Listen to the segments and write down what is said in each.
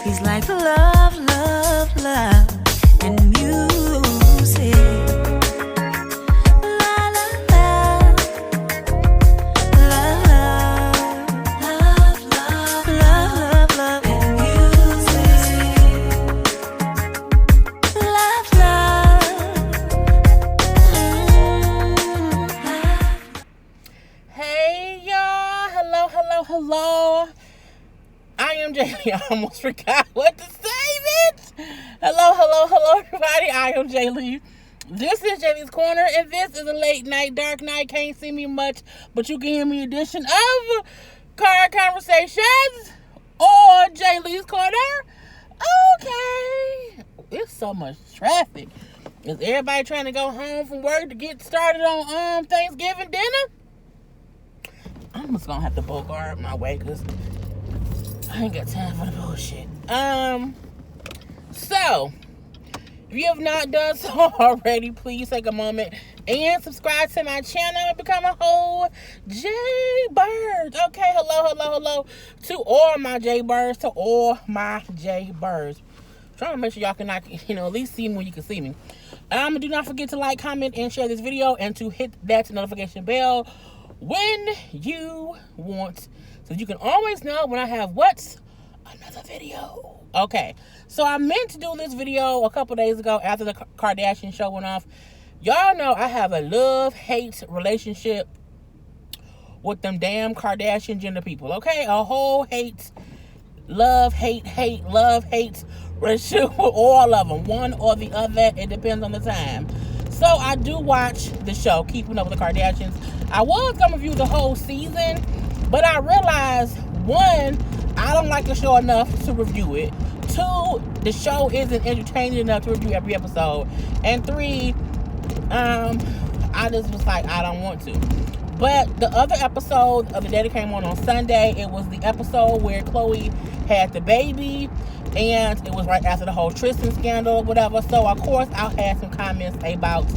He's like love, love, love, and music. La la la, love, love, love, love, love, and music. Love, love. Hey y'all, hello. I am Jaylee. I almost forgot what to say, bitch. Hello, everybody. I am Jaylee. This is Jaylee's Corner, and this is a late night, dark night. Can't see me much, but you can hear me edition of Car Conversations or Jaylee's Corner. Okay. It's so much traffic. Is everybody trying to go home from work to get started on Thanksgiving dinner? I'm just gonna have to bogart my way because I ain't got time for the bullshit. So if you have not done so already, please take a moment and subscribe to my channel and become a whole Jaybird. Okay, hello to all my Jaybirds, trying to make sure y'all can at least see me when you can see me. Do not forget to like, comment, and share this video, and to hit that notification bell when you want, so you can always know when I have another video. Okay, so I meant to do this video a couple days ago after the Kardashian show went off. Y'all know I have a love-hate relationship with them damn Kardashian gender people. Okay, a whole love-hate relationship with all of them, one or the other. It depends on the time. So I do watch the show Keeping Up with the Kardashians. I was gonna review the whole season, but I realized, one, I don't like the show enough to review it. Two, the show isn't entertaining enough to review every episode. And three, I just was like, I don't want to. But the other episode of the day that came on Sunday, it was the episode where Khloe had the baby, and it was right after the whole Tristan scandal or whatever. So of course I'll have some comments about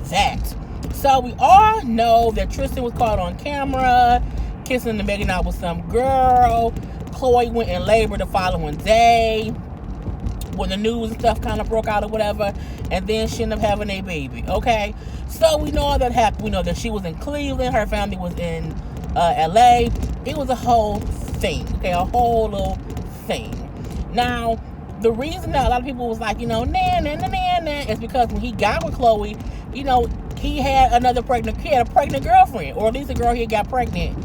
that. So we all know that Tristan was caught on camera kissing and making out with some girl. Khloe went in labor the following day when the news and stuff kind of broke out or whatever, and then she ended up having a baby. Okay, so we know all that happened. We know that she was in Cleveland, her family was in LA. It was a whole thing. Okay, a whole little thing. Now, the reason that a lot of people was like, nah, is because when he got with Khloe, he had a pregnant girlfriend, or at least a girl he got pregnant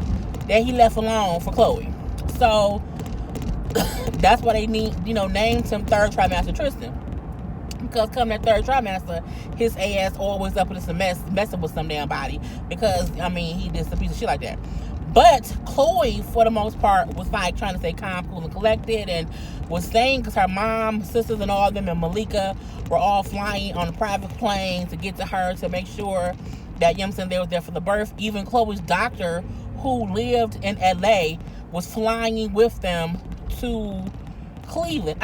that he left alone for Khloe. So that's why they named him third trimester Tristan. Because come that third trimester, his ass always up with some messing with some damn body. Because he did some piece of shit like that. But Khloe, for the most part, was like trying to stay calm, cool, and collected, and was saying, because her mom, sisters, and all of them, and Malika were all flying on a private plane to get to her to make sure that they was there for the birth. Even Khloe's doctor, who lived in LA, was flying with them to Cleveland.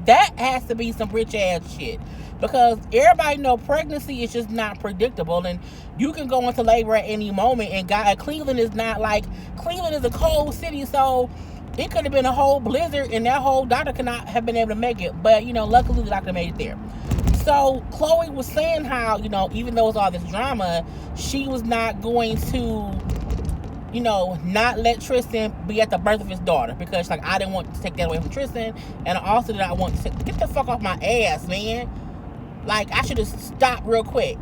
That has to be some rich ass shit, because everybody know pregnancy is just not predictable, and you can go into labor at any moment. And Cleveland is a cold city, so it could have been a whole blizzard, and that whole doctor could not have been able to make it. But luckily the doctor made it there. So Khloe was saying how even though it's all this drama, she was not going to not let Tristan be at the birth of his daughter, because I didn't want to take that away from Tristan, and I also did not want to get the fuck off my ass, man. I should have stopped real quick.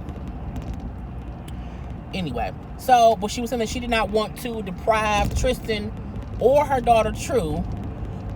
Anyway, but she was saying that she did not want to deprive Tristan or her daughter True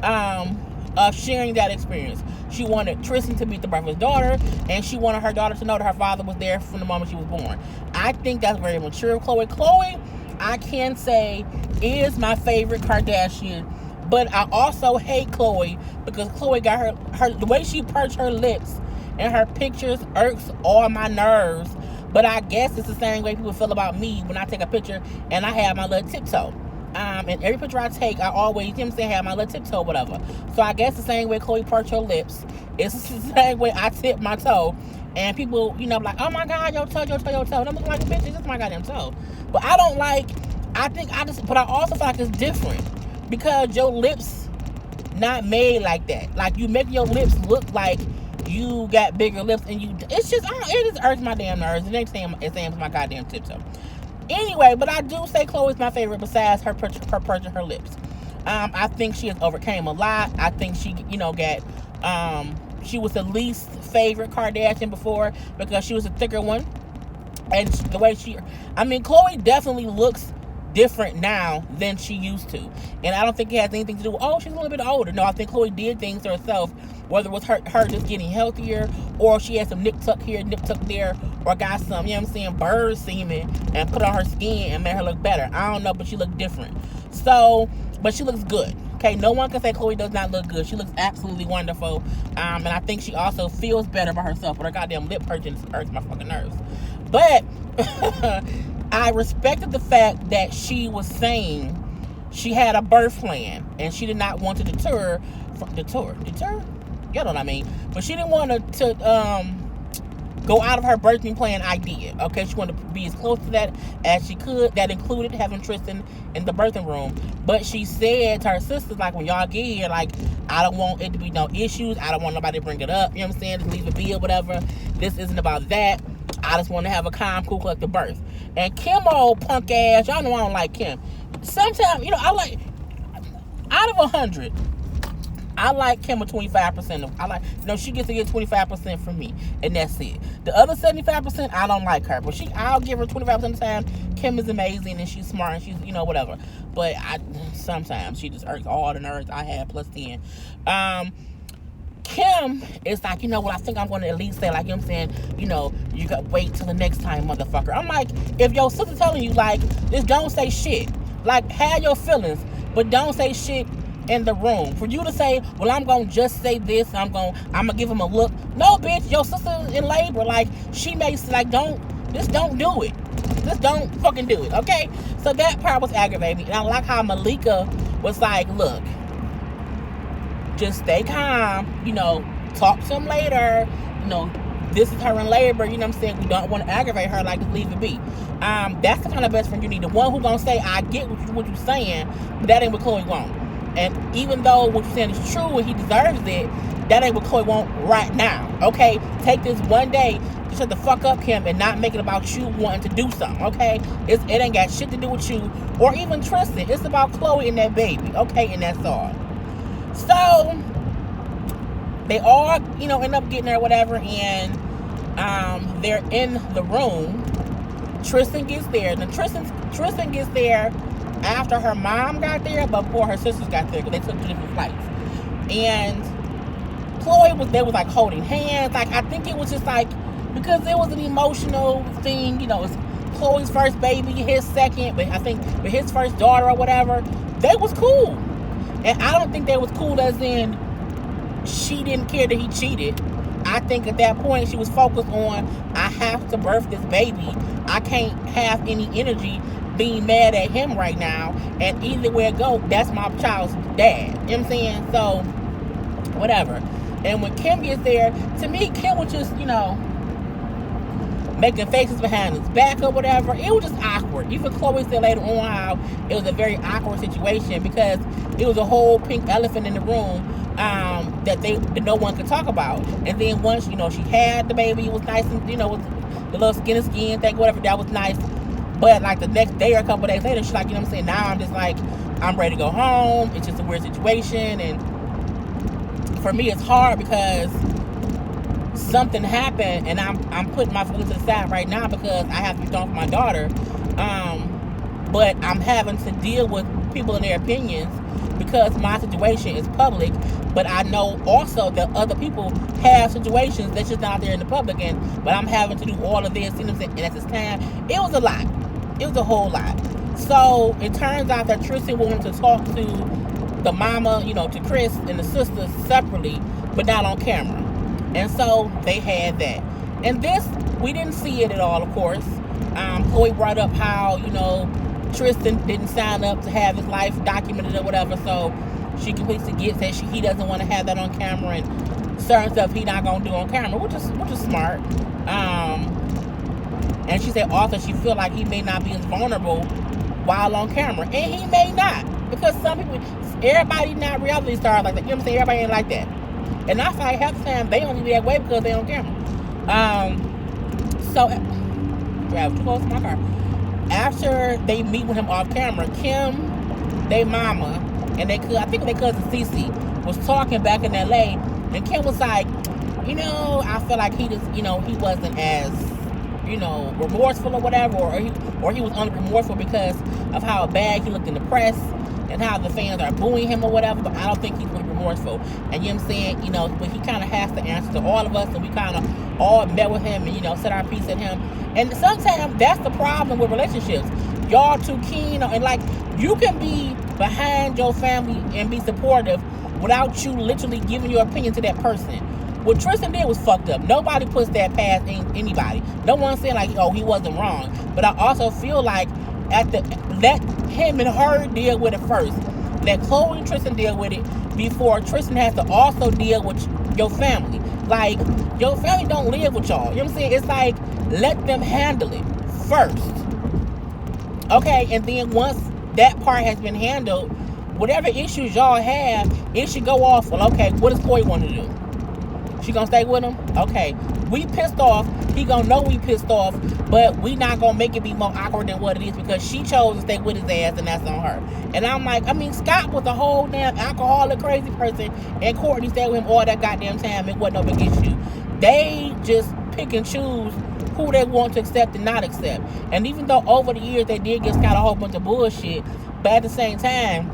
of sharing that experience. She wanted Tristan to meet the birth of his daughter, and she wanted her daughter to know that her father was there from the moment she was born. I think that's very mature of Khloe. Khloe, I can say, is my favorite Kardashian, but I also hate Khloe because Khloe got her the way she perched her lips and her pictures irks all my nerves. But I guess it's the same way people feel about me when I take a picture and I have my little tiptoe. And every picture I take, I always, have my little tiptoe, whatever. So I guess the same way Khloe perched her lips, it's the same way I tip my toe. And people, like, oh my God, your toe. And I'm looking like, bitch, it's just my goddamn toe. But but I also feel like it's different. because your lips not made like that. Like, you make your lips look like you got bigger lips, and it's just, it just irks my damn nerves. The next thing it's saying my goddamn tiptoe. Anyway, but I do say Khloe's my favorite besides her purging her lips. I think she has overcame a lot. I think she, she was the least favorite Kardashian before because she was a thicker one. And the way Khloe definitely looks different now than she used to. And I don't think it has anything to do with, she's a little bit older. No, I think Khloe did things to herself, whether it was her just getting healthier, or she had some nip tuck here, nip tuck there, or got some, bird semen and put on her skin and made her look better. I don't know, but she looked different. So, but she looks good. Okay, no one can say Khloe does not look good. She looks absolutely wonderful. And I think she also feels better about herself, but her goddamn lip purging hurts my fucking nerves. But I respected the fact that she was saying she had a birth plan and she did not want to deter? You know what I mean? But she didn't want to go out of her birthing plan idea. Okay, she wanted to be as close to that as she could. That included having Tristan in the birthing room. But she said to her sisters, like, when y'all get here, like, I don't want it to be no issues. I don't want nobody to bring it up. You know what I'm saying? Just leave it be or whatever. This isn't about that. I just want to have a calm, cool, collective birth. And Kim, old punk ass, y'all know I don't like Kim. Sometimes, I like, out of 100, I like Kim with 25%. She gets to get 25% from me, and that's it. The other 75%, I don't like her, but I'll give her 25% of the time. Kim is amazing, and she's smart, and she's, whatever. But sometimes she just irks all the nerds I have plus 10. Kim is like, I think I'm going to at least say, like, you got to wait till the next time, motherfucker. I'm like, if your sister telling you, like, just don't say shit. Like, have your feelings, but don't say shit in the room. For you to say, well, I'm going to just say this, I'm going to give him a look. No, bitch, your sister's in labor. Like, she makes, like, don't do it. Just don't fucking do it, okay? So that part was aggravating. And I like how Malika was like, look, just stay calm, talk to him later, this is her in labor, we don't want to aggravate her, like, just leave it be. That's the kind of best friend you need, the one who's gonna say, I get what you're saying, but that ain't what Khloe want. And even though what you're saying is true and he deserves it, that ain't what Khloe want right now, okay? Take this one day to shut the fuck up, Kim, and not make it about you wanting to do something, okay? It ain't got shit to do with you, or even Tristan. It's about Khloe and that baby, okay? And that's all. So they all, end up getting there, whatever, and they're in the room. Tristan gets there. Then Tristan gets there after her mom got there, but before her sisters got there, because they took 2 different flights. And Khloe they was like holding hands. Like, I think it was just like, because it was an emotional thing, it's Khloe's first baby, his second, but I think with his first daughter or whatever, they was cool. And I don't think they was cool as in she didn't care that he cheated. I think at that point she was focused on, I have to birth this baby. I can't have any energy being mad at him right now. And either way it go, that's my child's dad. You know what I'm saying? So, whatever. And when Kim gets there, to me, Kim was just, making faces behind his back or whatever. It was just awkward. Even Khloe said later on how it was a very awkward situation because it was a whole pink elephant in the room that no one could talk about. And then once, she had the baby, it was nice and, with the little skin thing, whatever, that was nice. But like the next day or a couple days later, she's like, now I'm just like, I'm ready to go home. It's just a weird situation. And for me, it's hard because something happened and I'm putting my feelings to the side right now because I have to be gone for my daughter. But I'm having to deal with people and their opinions because my situation is public. But I know also that other people have situations that's just not out there in the public. But I'm having to do all of this, and at this time, it was a lot. It was a whole lot. So it turns out that Tristan wanted to talk to the mama, to Chris and the sisters separately, but not on camera. And so they had that. And this, we didn't see it at all, of course. Khloe brought up how, Tristan didn't sign up to have his life documented or whatever, so she completely gets that he doesn't want to have that on camera and certain stuff he not going to do on camera, which is smart. And she said also she feel like he may not be as vulnerable while on camera. And he may not. because some people, everybody not reality stars like that. You know what I'm saying? Everybody ain't like that. And I feel like half the time they only be that way because they on camera. So, yeah, too close to my car. After they meet with him off camera, Kim, they mama, and I think their cousin Cece was talking back in LA, and Kim was like, I feel like he just, he wasn't as, remorseful or whatever, or he was only remorseful because of how bad he looked in the press and how the fans are booing him or whatever, but I don't think he's really remorseful. And you know what I'm saying, but he kind of has to answer to all of us, and we kind of all met with him and, said our piece at him. And sometimes that's the problem with relationships. Y'all too keen on, and like, you can be behind your family and be supportive without you literally giving your opinion to that person. What Tristan did was fucked up. Nobody puts that past anybody. No one's saying like, oh, he wasn't wrong. But I also feel like let him and her deal with it first. Let Khloe and Tristan deal with it before Tristan has to also deal with your family. Like, your family don't live with y'all. You know what I'm saying? It's like, let them handle it first. Okay, and then once that part has been handled, whatever issues y'all have, it should go off. Well, okay, what does Khloe want to do? She gonna stay with him? Okay. We pissed off. He gonna know we pissed off, but we not gonna make it be more awkward than what it is because she chose to stay with his ass, and that's on her. And I'm like, Scott was a whole damn alcoholic, crazy person, and Courtney stayed with him all that goddamn time. It wasn't no big issue. They just pick and choose who they want to accept and not accept. And even though over the years they did get Scott a whole bunch of bullshit, but at the same time,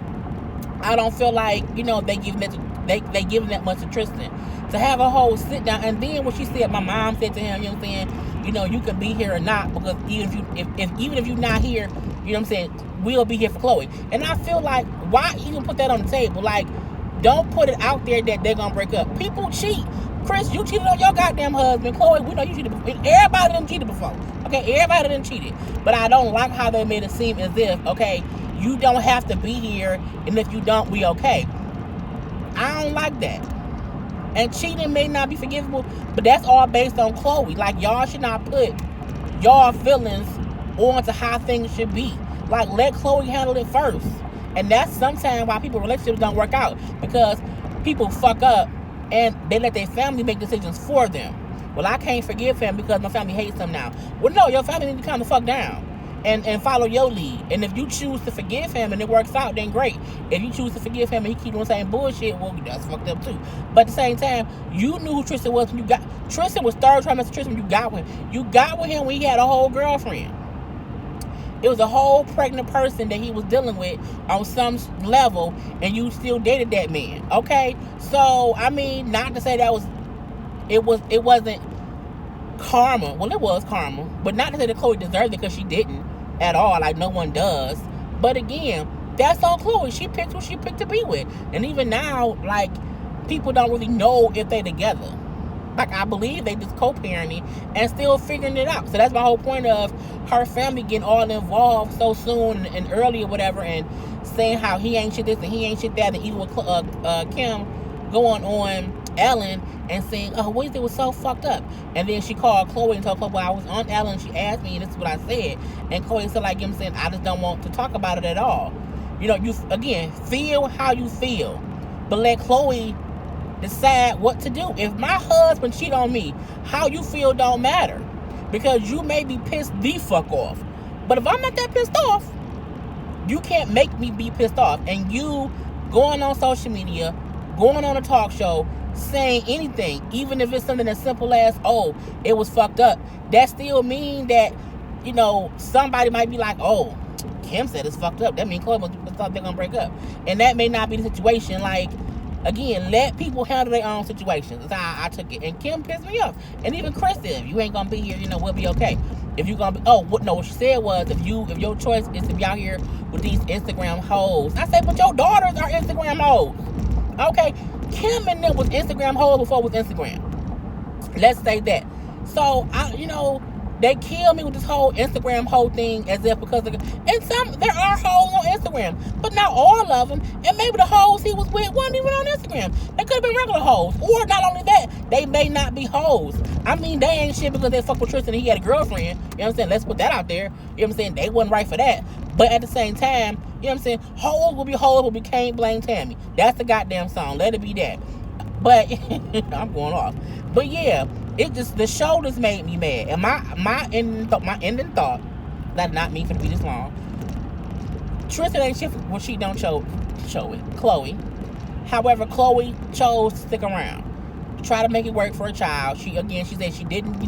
I don't feel like, they giving that much to Tristan. To have a whole sit down, and then what she said, my mom said to him, you know what I'm saying, you can be here or not, because even if you're not here, you know what I'm saying, we'll be here for Khloe. And I feel like, why even put that on the table? Like, don't put it out there that they're gonna break up. People cheat. Chris, you cheated on your goddamn husband. Khloe, we know you cheated before. Everybody done cheated before. Okay, everybody done cheated. But I don't like how they made it seem as if, okay, you don't have to be here, and if you don't, we okay. I don't like that. And cheating may not be forgivable, but that's all based on Khloe. Like, y'all should not put y'all feelings onto how things should be. Like, let Khloe handle it first. And that's sometimes why relationships don't work out, because people fuck up and they let their family make decisions for them. Well, I can't forgive him because my family hates him now. Well, no, your family need to calm the fuck down and follow your lead. And if you choose to forgive him and it works out, then great. If you choose to forgive him and he keep doing the same bullshit, well, that's fucked up too. But at the same time, you knew who Tristan was when you got... Tristan was third trimester Tristan when you got with him. You got with him when he had a whole girlfriend. It was a whole pregnant person that he was dealing with on some level, and you still dated that man. Okay? So, not to say that it wasn't karma. Well, it was karma, but not to say that Khloe deserved it, because she didn't at all. Like, no one does. But again, that's on Khloe. She picked who she picked to be with. And even now, like, people don't really know if they together. Like, I believe they just co-parenting and still figuring it out. So that's my whole point of her family getting all involved so soon and early or whatever, and saying how he ain't shit this and he ain't shit that, and even with Kim going on Ellen and saying, oh, Wednesday was so fucked up. And then she called Khloe and told Khloe, well, I was on Ellen, she asked me, and this is what I said. And Khloe said, like, you know what I'm saying, I just don't want to talk about it at all. You again, feel how you feel, but let Khloe decide what to do. If my husband cheat on me, how you feel don't matter, because you may be pissed the fuck off. But if I'm not that pissed off, you can't make me be pissed off. And you going on social media, going on a talk show, saying anything, even if it's something as simple as, oh, it was fucked up, that still mean that, somebody might be like, oh, Kim said it's fucked up, that means Khloe must thought they're gonna break up. And that may not be the situation. Like, again, let people handle their own situations. That's how I took it. And Kim pissed me off. And even Chris said, if you ain't gonna be here, we'll be okay. If you gonna be, what she said was, if your choice is to be out here with these Instagram hoes. I said, but your daughters are Instagram hoes. Okay, Kim and them was Instagram hoes before it was Instagram. Let's say that. So, They kill me with this whole Instagram whole thing as if because of, and there are hoes on Instagram, but not all of them. And maybe the hoes he was with weren't even on Instagram. They could have been regular hoes. Or not only that, they may not be hoes. I mean, they ain't shit because they fuck with Tristan and he had a girlfriend. You know what I'm saying? Let's put that out there. You know what I'm saying? They wasn't right for that. But at the same time, you know what I'm saying? Hoes will be hoes, but we can't blame Tammy. That's the goddamn song. Let it be that. But I'm going off. But yeah, it just, the show just made me mad. And my ending thought, that not me for to be this long. Tristan ain't shit when she don't show it. Chloe. However, Chloe chose to stick around. Try to make it work for a child. She said she didn't,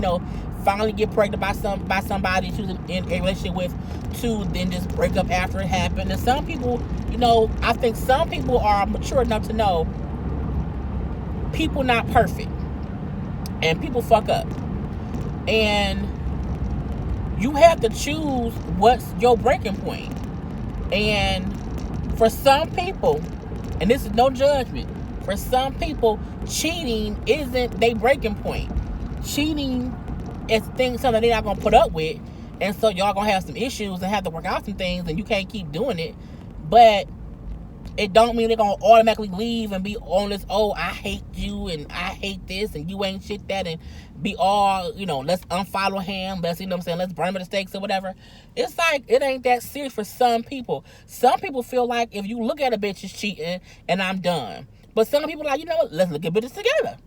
finally get pregnant by somebody she was in a relationship with, to then just break up after it happened. And some people, I think some people are mature enough to know people not perfect. And people fuck up. And you have to choose what's your breaking point. And for some people, and this is no judgment, for some people, cheating isn't their breaking point. Cheating is something they're not going to put up with. And so y'all going to have some issues and have to work out some things, and you can't keep doing it. But it don't mean they're going to automatically leave and be on this, oh, I hate you and I hate this and you ain't shit that, and be all, let's unfollow him, let's, let's burn him at the stakes or whatever. It's like, it ain't that serious for some people. Some people feel like if you look at a bitch as cheating and I'm done. But some people are like, let's look at bitches together.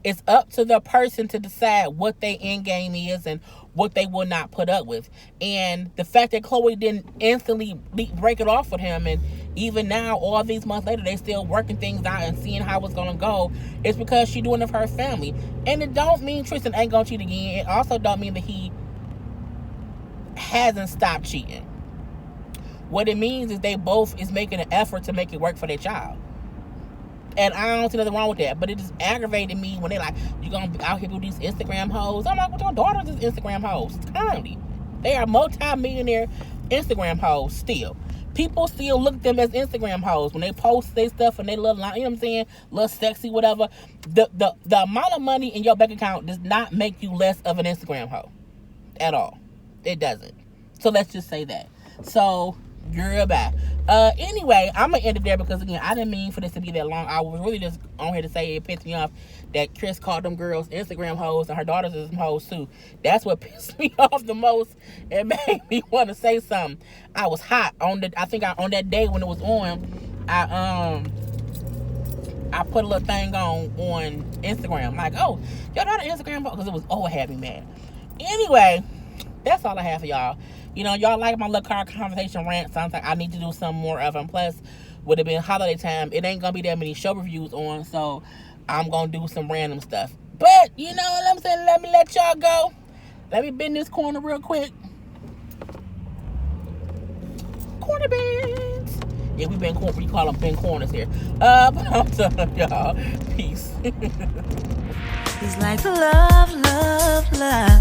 It's up to the person to decide what their end game is and what they will not put up with. And the fact that Chloe didn't instantly break it off with him, and even now, all these months later, they still working things out and seeing how it's gonna go, it's because she doing it for her family. And it don't mean Tristan ain't gonna cheat again. It also don't mean that he hasn't stopped cheating. What it means is they both is making an effort to make it work for their child. And I don't see nothing wrong with that. But it just aggravated me when they like, you gonna be out here with these Instagram hoes. I'm like, well, your daughters is Instagram hoes currently. They are multi-millionaire Instagram hoes still. People still look at them as Instagram hoes when they post their stuff and they little, little sexy, whatever. The amount of money in your bank account does not make you less of an Instagram hoe at all. It doesn't. So let's just say that. So girl, bye. Anyway, I'm gonna end it there because again, I didn't mean for this to be that long. I was really just on here to say it pissed me off that Chris called them girls Instagram hoes and her daughters is some hoes too. That's what pissed me off the most and made me want to say something. I was hot on that day when it was on. I put a little thing on Instagram like, oh, y'all not an Instagram hoe, because it was had me mad. Anyway, that's all I have for y'all. Y'all like my little car conversation rant. Sounds like I need to do some more of them. Plus, would have been holiday time. It ain't gonna be that many show reviews on, so I'm gonna do some random stuff. But you know what I'm saying? Let me let y'all go. Let me bend this corner real quick. Corner bends. Yeah, we call them bend corners here. But I'm done, y'all. Peace. He's like love, love, love.